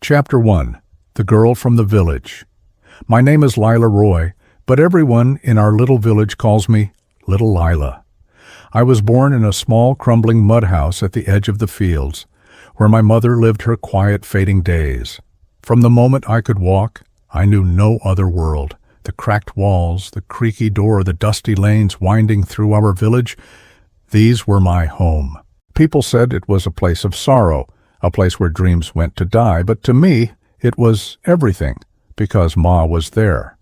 Chapter 1. The Girl from the Village. My name is Lila Roy, but everyone in our little village calls me Little Lila. I was born in a small, crumbling mud house at the edge of the fields, where my mother lived her quiet, fading days. From the moment I could walk, I knew no other world. The cracked walls, the creaky door, the dusty lanes winding through our village, these were my home. People said it was a place of sorrow, a place where dreams went to die, but to me, it was everything, because Ma was there.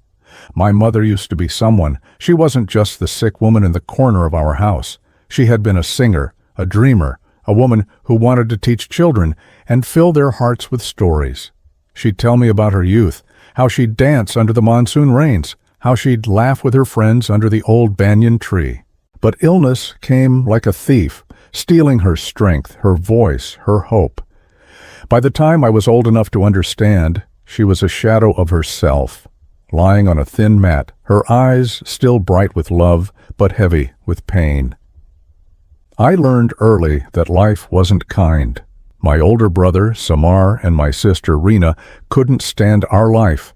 My mother used to be someone. She wasn't just the sick woman in the corner of our house. She had been a singer, a dreamer, a woman who wanted to teach children and fill their hearts with stories. She'd tell me about her youth, how she'd dance under the monsoon rains, how she'd laugh with her friends under the old banyan tree. But illness came like a thief, stealing her strength, her voice, her hope. By the time I was old enough to understand, she was a shadow of herself, lying on a thin mat, her eyes still bright with love, but heavy with pain. I learned early that life wasn't kind. My older brother, Samar, and my sister, Rena, couldn't stand our life.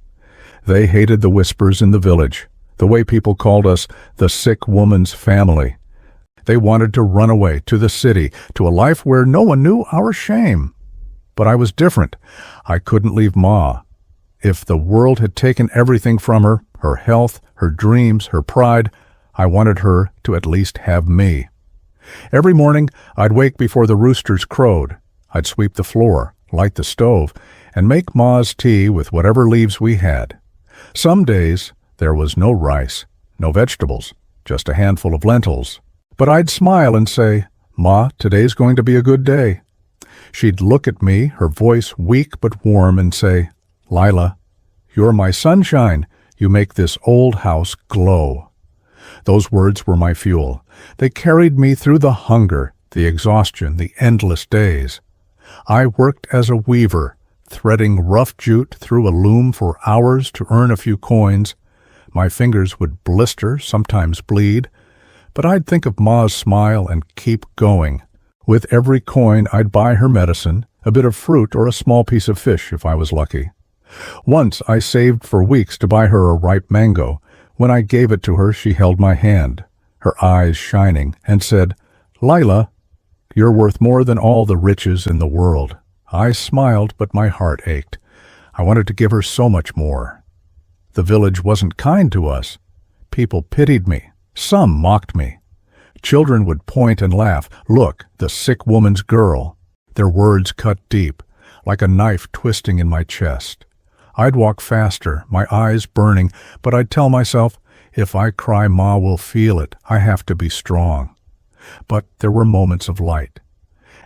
They hated the whispers in the village, the way people called us the sick woman's family. They wanted to run away to the city, to a life where no one knew our shame. But I was different. I couldn't leave Ma. If the world had taken everything from her, her health, her dreams, her pride, I wanted her to at least have me. Every morning, I'd wake before the roosters crowed. I'd sweep the floor, light the stove, and make Ma's tea with whatever leaves we had. Some days, there was no rice, no vegetables, just a handful of lentils. But I'd smile and say, "Ma, today's going to be a good day." She'd look at me, her voice weak but warm, and say, "Lila, you're my sunshine. You make this old house glow." Those words were my fuel. They carried me through the hunger, the exhaustion, the endless days. I worked as a weaver, threading rough jute through a loom for hours to earn a few coins. My fingers would blister, sometimes bleed, but I'd think of Ma's smile and keep going. With every coin, I'd buy her medicine, a bit of fruit or a small piece of fish if I was lucky. Once I saved for weeks to buy her a ripe mango. When I gave it to her, she held my hand, her eyes shining, and said, "Lila, you're worth more than all the riches in the world." I smiled, but my heart ached. I wanted to give her so much more. The village wasn't kind to us. People pitied me. Some mocked me. Children would point and laugh. "Look, the sick woman's girl." Their words cut deep, like a knife twisting in my chest. I'd walk faster, my eyes burning, but I'd tell myself, if I cry, Ma will feel it. I have to be strong. But there were moments of light.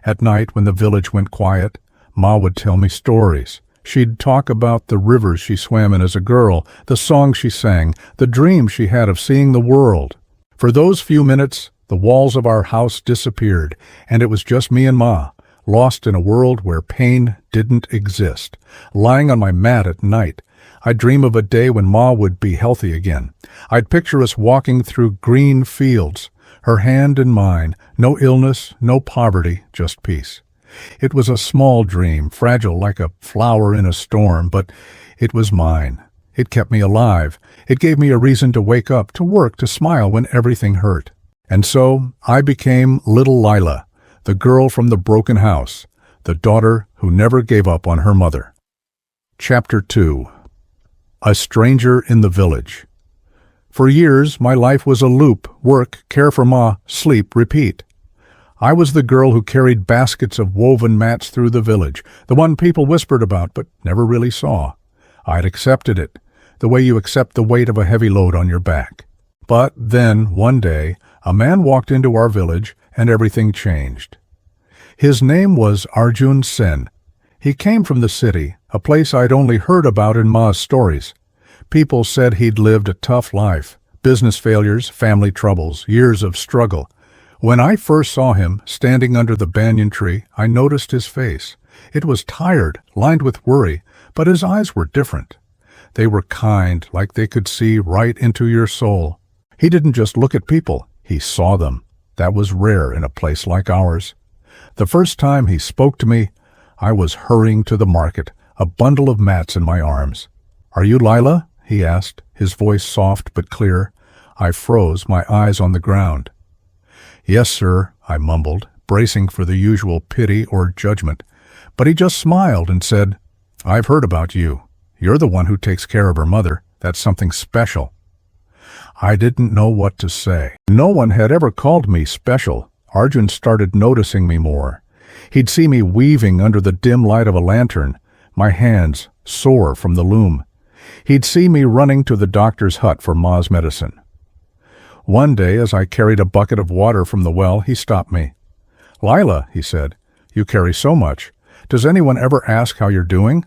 At night, when the village went quiet, Ma would tell me stories. She'd talk about the rivers she swam in as a girl, the songs she sang, the dreams she had of seeing the world. For those few minutes, the walls of our house disappeared, and it was just me and Ma, lost in a world where pain didn't exist. Lying on my mat at night, I'd dream of a day when Ma would be healthy again. I'd picture us walking through green fields, her hand in mine, no illness, no poverty, just peace. It was a small dream, fragile like a flower in a storm, but it was mine. It kept me alive. It gave me a reason to wake up, to work, to smile when everything hurt. And so I became Little Lila, the girl from the broken house, the daughter who never gave up on her mother. Chapter 2. A Stranger in the Village. For years, my life was a loop: work, care for Ma, sleep, repeat. I was the girl who carried baskets of woven mats through the village, the one people whispered about but never really saw. I'd accepted it, the way you accept the weight of a heavy load on your back. But then, one day, a man walked into our village and everything changed. His name was Arjun Sen. He came from the city, a place I'd only heard about in Ma's stories. People said he'd lived a tough life, business failures, family troubles, years of struggle. When I first saw him, standing under the banyan tree, I noticed his face. It was tired, lined with worry, but his eyes were different. They were kind, like they could see right into your soul. He didn't just look at people, he saw them. That was rare in a place like ours. The first time he spoke to me, I was hurrying to the market, a bundle of mats in my arms. "Are you Lila?" he asked, his voice soft but clear. I froze, my eyes on the ground. "Yes, sir," I mumbled, bracing for the usual pity or judgment. But he just smiled and said, "I've heard about you. You're the one who takes care of her mother. That's something special." I didn't know what to say. No one had ever called me special. Arjun started noticing me more. He'd see me weaving under the dim light of a lantern, my hands sore from the loom. He'd see me running to the doctor's hut for Ma's medicine. One day, as I carried a bucket of water from the well, he stopped me. "Lila," he said, "you carry so much. Does anyone ever ask how you're doing?"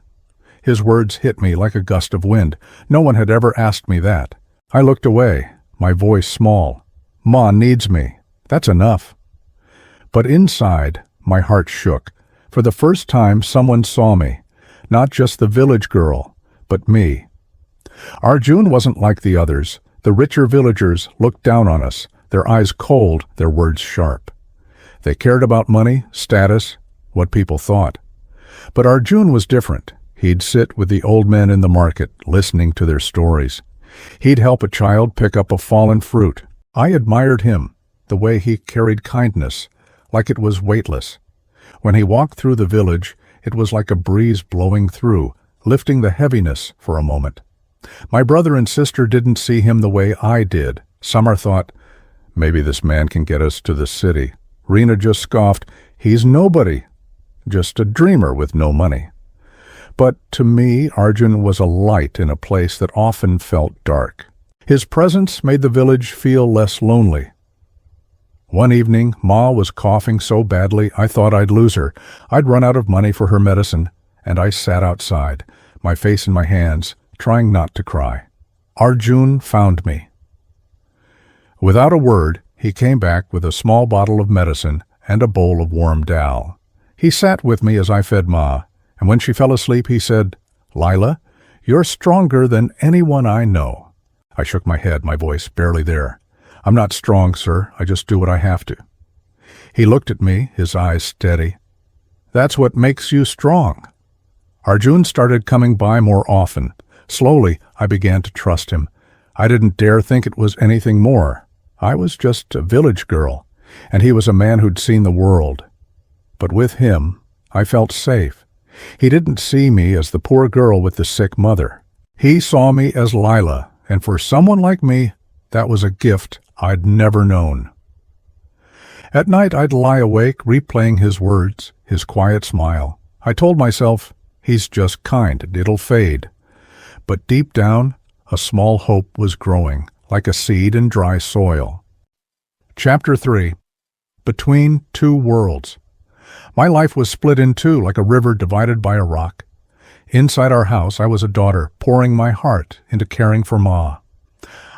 His words hit me like a gust of wind. No one had ever asked me that. I looked away, my voice small. "Ma needs me. That's enough." But inside, my heart shook. For the first time, someone saw me. Not just the village girl, but me. Arjun wasn't like the others. The richer villagers looked down on us, their eyes cold, their words sharp. They cared about money, status, what people thought. But Arjun was different. He'd sit with the old men in the market, listening to their stories. He'd help a child pick up a fallen fruit. I admired him, the way he carried kindness, like it was weightless. When he walked through the village, it was like a breeze blowing through, lifting the heaviness for a moment. My brother and sister didn't see him the way I did. Summer thought, "Maybe this man can get us to the city." Rena just scoffed, "He's nobody. Just a dreamer with no money." But to me, Arjun was a light in a place that often felt dark. His presence made the village feel less lonely. One evening, Ma was coughing so badly I thought I'd lose her. I'd run out of money for her medicine, and I sat outside, my face in my hands, trying not to cry. Arjun found me. Without a word, he came back with a small bottle of medicine and a bowl of warm dal. He sat with me as I fed Ma, and when she fell asleep, he said, "Lila, you're stronger than anyone I know." I shook my head, my voice barely there. "I'm not strong, sir. I just do what I have to." He looked at me, his eyes steady. "That's what makes you strong." Arjun started coming by more often. Slowly, I began to trust him. I didn't dare think it was anything more. I was just a village girl, and he was a man who'd seen the world. But with him, I felt safe. He didn't see me as the poor girl with the sick mother. He saw me as Lila, and for someone like me, that was a gift I'd never known. At night, I'd lie awake, replaying his words, his quiet smile. I told myself, he's just kind, it'll fade. But deep down, a small hope was growing, like a seed in dry soil. Chapter 3. Between Two Worlds. My life was split in two, like a river divided by a rock. Inside our house, I was a daughter, pouring my heart into caring for Ma.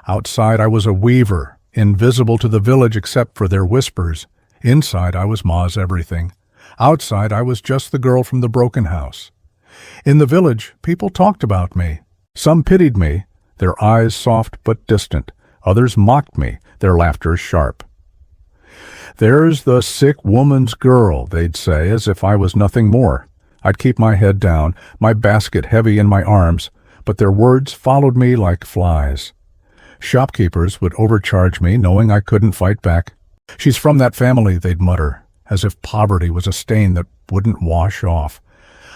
Outside, I was a weaver, invisible to the village except for their whispers. Inside, I was Ma's everything. Outside, I was just the girl from the broken house. In the village, people talked about me. Some pitied me, their eyes soft but distant. Others mocked me, their laughter sharp. "There's the sick woman's girl," they'd say, as if I was nothing more. I'd keep my head down, my basket heavy in my arms, but their words followed me like flies. Shopkeepers would overcharge me, knowing I couldn't fight back. "She's from that family," they'd mutter, as if poverty was a stain that wouldn't wash off.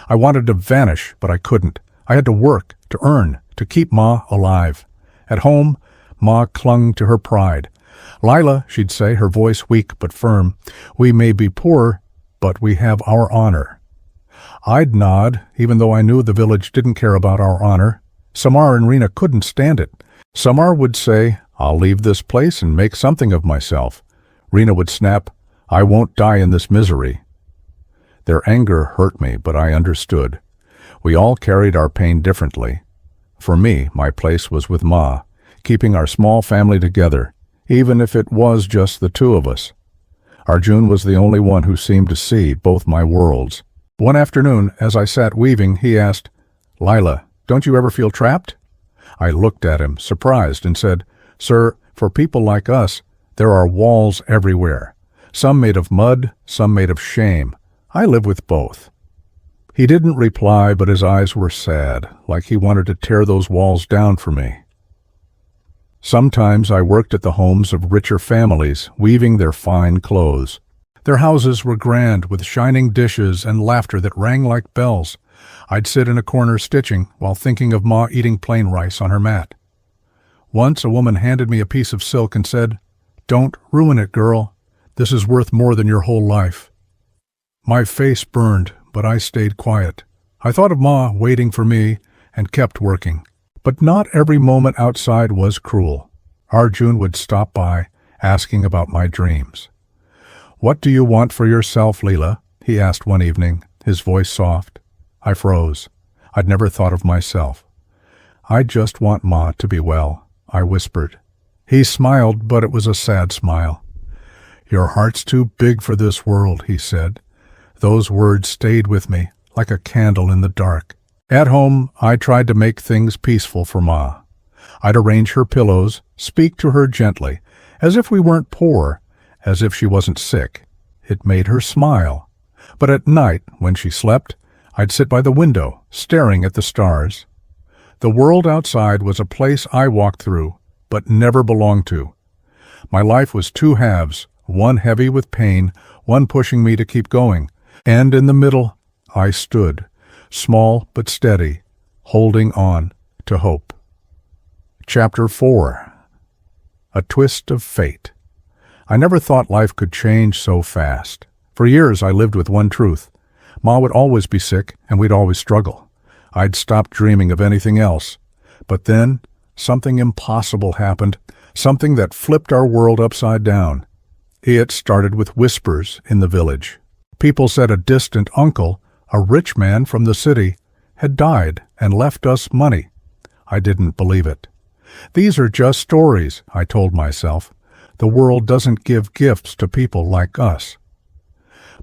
I wanted to vanish, but I couldn't. I had to work, to earn, to keep Ma alive. At home, Ma clung to her pride. "Lila," she'd say, her voice weak but firm, "we may be poor, but we have our honor." I'd nod, even though I knew the village didn't care about our honor. Samar and Rena couldn't stand it. Samar would say, "I'll leave this place and make something of myself." Rena would snap, "I won't die in this misery." Their anger hurt me, but I understood. We all carried our pain differently. For me, my place was with Ma, keeping our small family together, even if it was just the two of us. Arjun was the only one who seemed to see both my worlds. One afternoon, as I sat weaving, he asked, "Lila, don't you ever feel trapped?" I looked at him, surprised, and said, "Sir, for people like us, there are walls everywhere. Some made of mud, some made of shame. I live with both." He didn't reply, but his eyes were sad, like he wanted to tear those walls down for me. Sometimes I worked at the homes of richer families, weaving their fine clothes. Their houses were grand, with shining dishes and laughter that rang like bells. I'd sit in a corner stitching while thinking of Ma eating plain rice on her mat. Once a woman handed me a piece of silk and said, "Don't ruin it, girl. This is worth more than your whole life." My face burned, but I stayed quiet. I thought of Ma waiting for me and kept working. But not every moment outside was cruel. Arjun would stop by, asking about my dreams. "What do you want for yourself, Lila?" he asked one evening, his voice soft. I froze. I'd never thought of myself. "I just want Ma to be well," I whispered. He smiled, but it was a sad smile. "Your heart's too big for this world," he said. Those words stayed with me, like a candle in the dark. At home, I tried to make things peaceful for Ma. I'd arrange her pillows, speak to her gently, as if we weren't poor, as if she wasn't sick. It made her smile. But at night, when she slept, I'd sit by the window, staring at the stars. The world outside was a place I walked through, but never belonged to. My life was two halves, one heavy with pain, one pushing me to keep going. And in the middle, I stood, small but steady, holding on to hope. Chapter 4. A Twist of Fate. I never thought life could change so fast. For years I lived with one truth. Ma would always be sick, and we'd always struggle. I'd stopped dreaming of anything else. But then, something impossible happened, something that flipped our world upside down. It started with whispers in the village. People said a distant uncle, a rich man from the city, had died and left us money. I didn't believe it. "These are just stories," I told myself. "The world doesn't give gifts to people like us."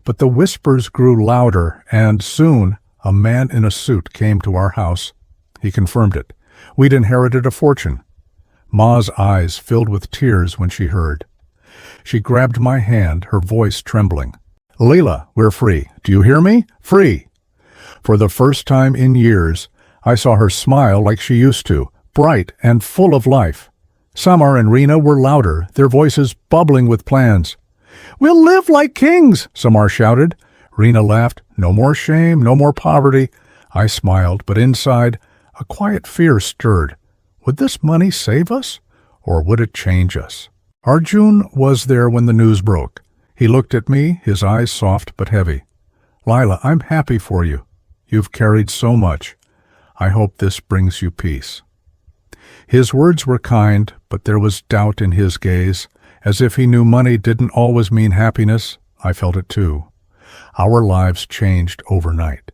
But the whispers grew louder, and soon a man in a suit came to our house. He confirmed it. We'd inherited a fortune. Ma's eyes filled with tears when she heard. She grabbed my hand, her voice trembling. "Lila, we're free. Do you hear me? Free." For the first time in years, I saw her smile like she used to, bright and full of life. Samar and Rena were louder, their voices bubbling with plans. "We'll live like kings," Samar shouted. Rena laughed. "No more shame, no more poverty." I smiled, but inside, a quiet fear stirred. Would this money save us, or would it change us? Arjun was there when the news broke. He looked at me, his eyes soft but heavy. "Lila, I'm happy for you. You've carried so much. I hope this brings you peace." His words were kind, but there was doubt in his gaze. As if he knew money didn't always mean happiness, I felt it too. Our lives changed overnight.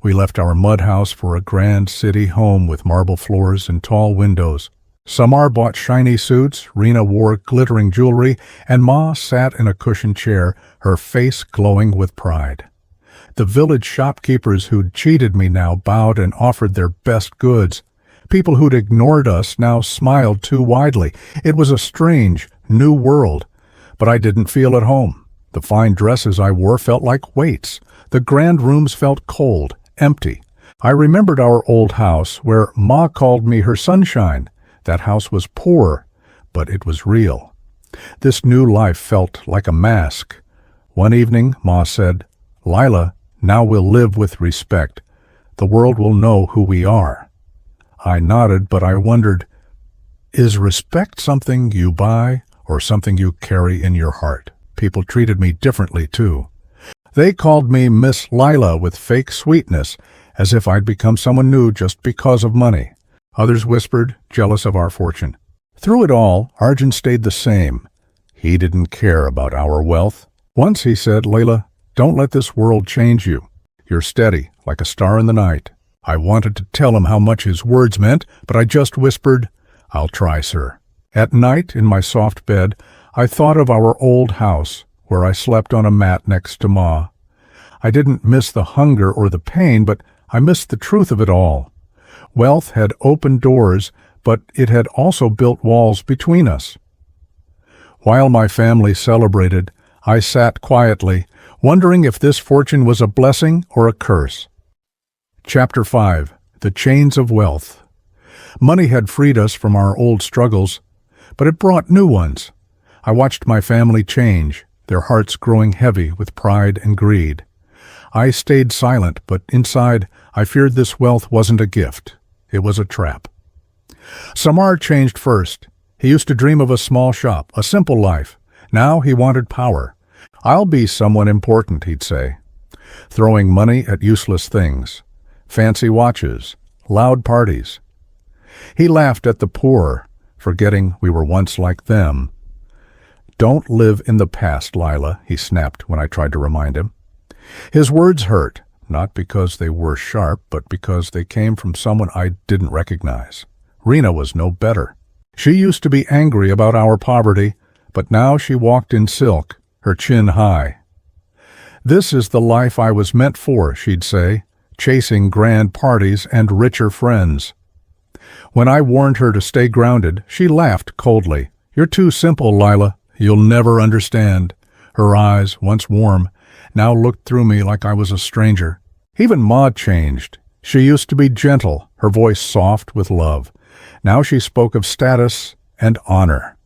We left our mud house for a grand city home with marble floors and tall windows. Samar bought shiny suits, Rena wore glittering jewelry, and Ma sat in a cushioned chair, her face glowing with pride. The village shopkeepers who'd cheated me now bowed and offered their best goods. People who'd ignored us now smiled too widely. It was a strange, new world, but I didn't feel at home. The fine dresses I wore felt like weights. The grand rooms felt cold, empty. I remembered our old house, where Ma called me her sunshine. That house was poor, but it was real. This new life felt like a mask. One evening, Ma said, "Lila, now we'll live with respect. The world will know who we are." I nodded, but I wondered, is respect something you buy or something you carry in your heart? People treated me differently, too. They called me Miss Lila with fake sweetness, as if I'd become someone new just because of money. Others whispered, jealous of our fortune. Through it all, Arjun stayed the same. He didn't care about our wealth. Once he said, "Lila, don't let this world change you. You're steady, like a star in the night." I wanted to tell him how much his words meant, but I just whispered, "I'll try, sir." At night, in my soft bed, I thought of our old house, where I slept on a mat next to Ma. I didn't miss the hunger or the pain, but I missed the truth of it all. Wealth had opened doors, but it had also built walls between us. While my family celebrated, I sat quietly, wondering if this fortune was a blessing or a curse. Chapter 5. The Chains of Wealth. Money had freed us from our old struggles, but it brought new ones. I watched my family change, their hearts growing heavy with pride and greed. I stayed silent, but inside, I feared this wealth wasn't a gift. It was a trap. Samar changed first. He used to dream of a small shop, a simple life. Now he wanted power. "I'll be someone important," he'd say, throwing money at useless things. Fancy watches, loud parties. He laughed at the poor, forgetting we were once like them. "Don't live in the past, Lila," he snapped when I tried to remind him. His words hurt, not because they were sharp, but because they came from someone I didn't recognize. Rena was no better. She used to be angry about our poverty, but now she walked in silk, her chin high. "This is the life I was meant for," she'd say, chasing grand parties and richer friends. When I warned her to stay grounded, she laughed coldly. "You're too simple, Lila. You'll never understand." Her eyes, once warm, now looked through me like I was a stranger. Even Maud changed. She used to be gentle, her voice soft with love. Now she spoke of status and honor.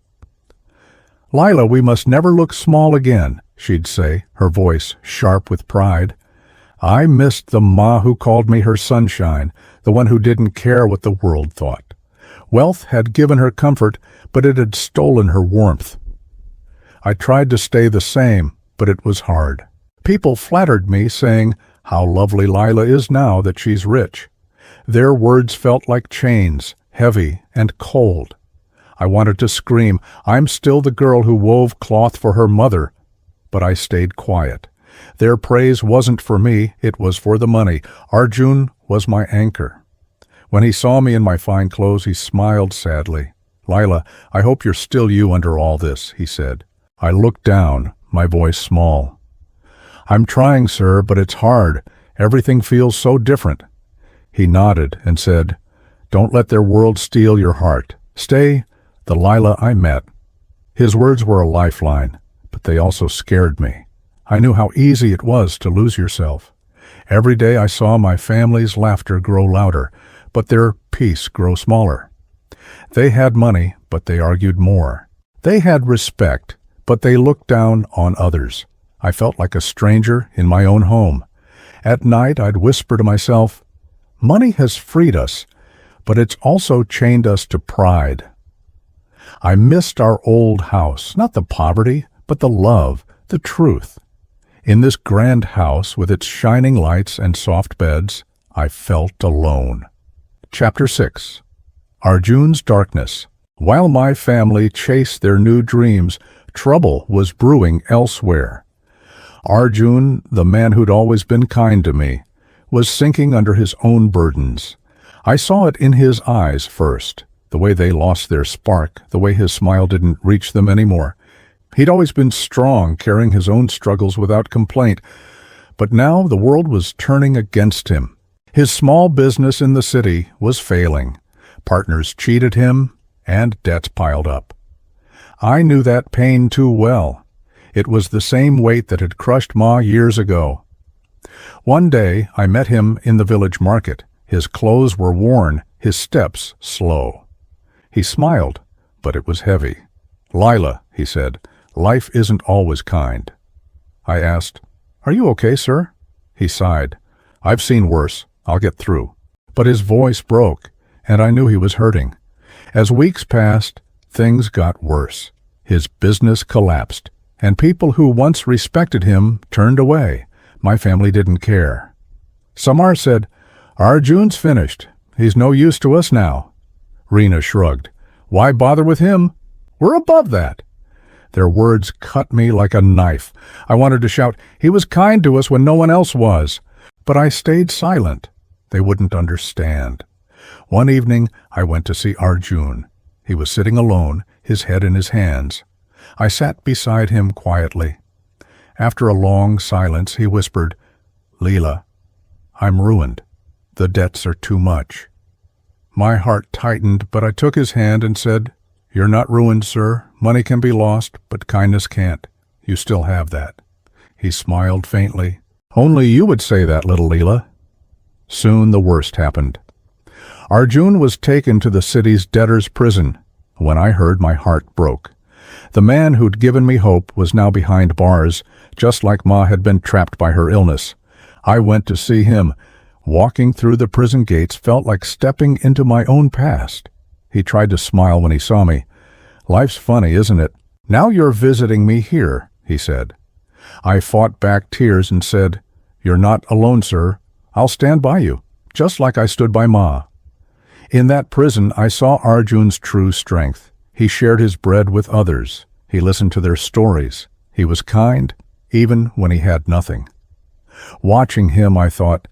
"Lila, we must never look small again," she'd say, her voice sharp with pride. I missed the Ma who called me her sunshine, the one who didn't care what the world thought. Wealth had given her comfort, but it had stolen her warmth. I tried to stay the same, but it was hard. People flattered me, saying how lovely Lila is now that she's rich. Their words felt like chains, heavy and cold. I wanted to scream, "I'm still the girl who wove cloth for her mother," but I stayed quiet. Their praise wasn't for me, it was for the money. Arjun was my anchor. When he saw me in my fine clothes, he smiled sadly. "Lila, I hope you're still you under all this," he said. I looked down, my voice small. "I'm trying, sir, but it's hard. Everything feels so different." He nodded and said, "Don't let their world steal your heart. Stay the Lila I met." His words were a lifeline, but they also scared me. I knew how easy it was to lose yourself. Every day I saw my family's laughter grow louder, but their peace grow smaller. They had money, but they argued more. They had respect, but they looked down on others. I felt like a stranger in my own home. At night I'd whisper to myself, "Money has freed us, but it's also chained us to pride." I missed our old house, not the poverty, but the love, the truth. In this grand house with its shining lights and soft beds, I felt alone. Chapter 6. Arjun's Darkness. While my family chased their new dreams, trouble was brewing elsewhere. Arjun, the man who'd always been kind to me, was sinking under his own burdens. I saw it in his eyes first, the way they lost their spark, the way his smile didn't reach them anymore. He'd always been strong, carrying his own struggles without complaint, but now the world was turning against him. His small business in the city was failing. Partners cheated him, and debts piled up. I knew that pain too well. It was the same weight that had crushed Ma years ago. One day I met him in the village market. His clothes were worn, his steps slow. He smiled, but it was heavy. "Lila," he said, "life isn't always kind." I asked, "Are you okay, sir?" He sighed. "I've seen worse. I'll get through." But his voice broke, and I knew he was hurting. As weeks passed, things got worse. His business collapsed, and people who once respected him turned away. My family didn't care. Samar said, "Arjun's finished. He's no use to us now." Rena shrugged. "Why bother with him? We're above that." Their words cut me like a knife. I wanted to shout, "He was kind to us when no one else was." But I stayed silent. They wouldn't understand. One evening, I went to see Arjun. He was sitting alone, his head in his hands. I sat beside him quietly. After a long silence, he whispered, "Lila, I'm ruined. The debts are too much." My heart tightened, but I took his hand and said, "You're not ruined, sir. Money can be lost, but kindness can't. You still have that." He smiled faintly. "Only you would say that, little Lila." Soon the worst happened. Arjun was taken to the city's debtor's prison. When I heard, my heart broke. The man who'd given me hope was now behind bars, just like Ma had been trapped by her illness. I went to see him. Walking through the prison gates felt like stepping into my own past. He tried to smile when he saw me. "Life's funny, isn't it? Now you're visiting me here," he said. I fought back tears and said, "You're not alone, sir. I'll stand by you, just like I stood by Ma." In that prison, I saw Arjun's true strength. He shared his bread with others. He listened to their stories. He was kind, even when he had nothing. Watching him, I thought,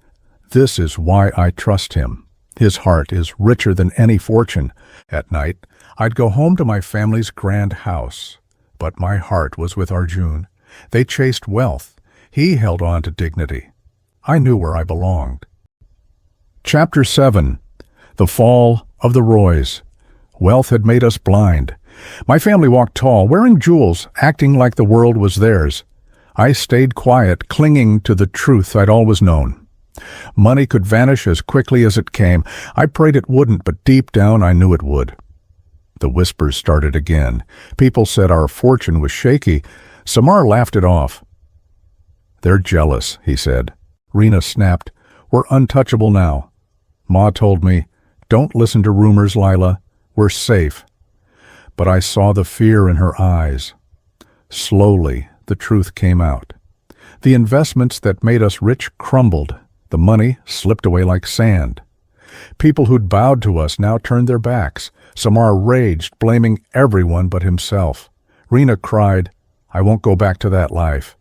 this is why I trust him. His heart is richer than any fortune. At night, I'd go home to my family's grand house. But my heart was with Arjun. They chased wealth. He held on to dignity. I knew where I belonged. Chapter 7. The Fall of the Roys. Wealth had made us blind. My family walked tall, wearing jewels, acting like the world was theirs. I stayed quiet, clinging to the truth I'd always known. Money could vanish as quickly as it came. I prayed it wouldn't, but deep down I knew it would. The whispers started again. People said our fortune was shaky. Samar laughed it off. "They're jealous," he said. Rena snapped. "We're untouchable now." Ma told me, "Don't listen to rumors, Lila. We're safe." But I saw the fear in her eyes. Slowly, the truth came out. The investments that made us rich crumbled. The money slipped away like sand. People who'd bowed to us now turned their backs. Samar raged, blaming everyone but himself. Rena cried, "I won't go back to that life."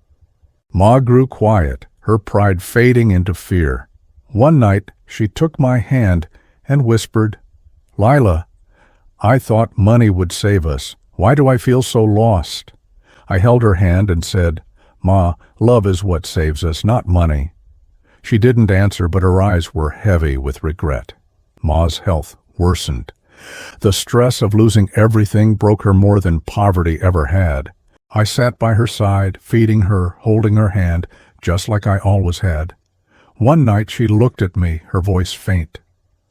Ma grew quiet, her pride fading into fear. One night, she took my hand and whispered, "Lila, I thought money would save us. Why do I feel so lost?" I held her hand and said, "Ma, love is what saves us, not money." She didn't answer, but her eyes were heavy with regret. Ma's health worsened. The stress of losing everything broke her more than poverty ever had. I sat by her side, feeding her, holding her hand, just like I always had. One night she looked at me, her voice faint.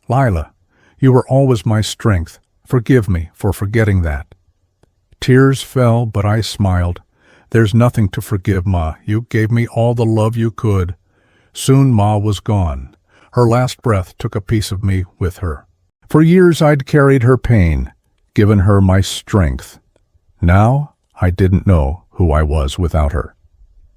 "Lila, you were always my strength. Forgive me for forgetting that." Tears fell, but I smiled. "There's nothing to forgive, Ma. You gave me all the love you could." Soon Ma was gone. Her last breath took a piece of me with her. For years I'd carried her pain, given her my strength. Now I didn't know who I was without her.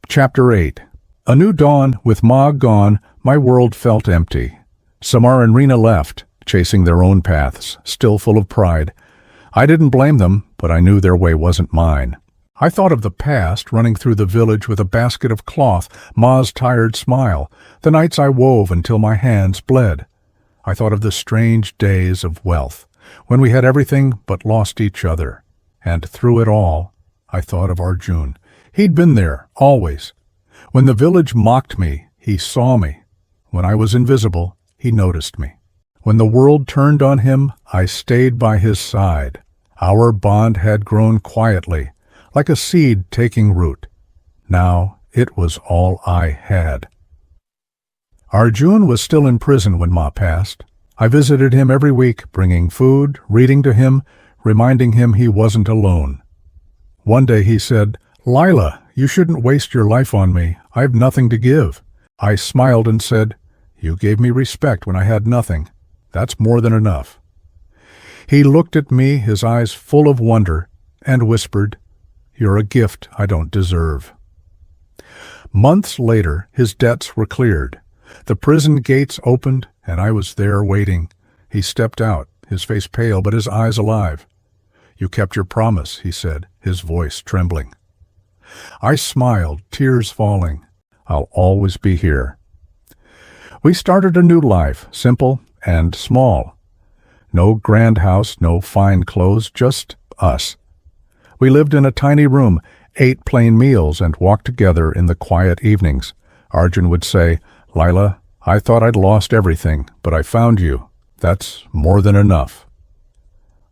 Chapter 8. A new dawn. With Ma gone, my world felt empty. Samar and Rena left, chasing their own paths, still full of pride. I didn't blame them, but I knew their way wasn't mine. I thought of the past, running through the village with a basket of cloth, Ma's tired smile, the nights I wove until my hands bled. I thought of the strange days of wealth, when we had everything but lost each other. And through it all, I thought of Arjun. He'd been there, always. When the village mocked me, he saw me. When I was invisible, he noticed me. When the world turned on him, I stayed by his side. Our bond had grown quietly, like a seed taking root. Now it was all I had. Arjun was still in prison when Ma passed. I visited him every week, bringing food, reading to him, reminding him he wasn't alone. One day he said, "Lila, you shouldn't waste your life on me. I have nothing to give." I smiled and said, "You gave me respect when I had nothing. That's more than enough." He looked at me, his eyes full of wonder, and whispered, "You're a gift I don't deserve." Months later, his debts were cleared. The prison gates opened, and I was there waiting. He stepped out, his face pale but his eyes alive. "You kept your promise," he said, his voice trembling. I smiled, tears falling. "I'll always be here." We started a new life, simple and small. No grand house, no fine clothes, just us. We lived in a tiny room, ate plain meals, and walked together in the quiet evenings. Arjun would say, "Lila, I thought I'd lost everything, but I found you. That's more than enough."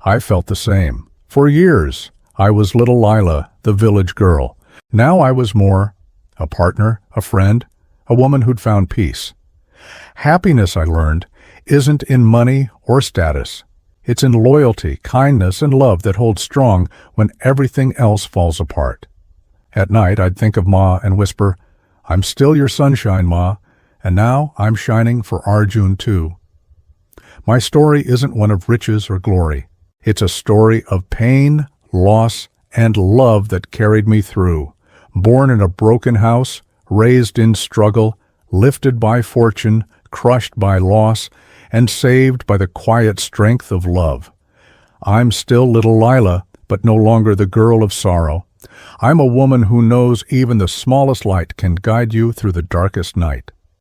I felt the same. For years, I was little Lila, the village girl. Now I was more, a partner, a friend, a woman who'd found peace. Happiness, I learned, isn't in money or status. It's in loyalty, kindness, and love that holds strong when everything else falls apart. At night, I'd think of Ma and whisper, "I'm still your sunshine, Ma, and now I'm shining for Arjun too." My story isn't one of riches or glory. It's a story of pain, loss, and love that carried me through. Born in a broken house, raised in struggle, lifted by fortune, crushed by loss, and saved by the quiet strength of love. I'm still little Lila, but no longer the girl of sorrow. I'm a woman who knows even the smallest light can guide you through the darkest night.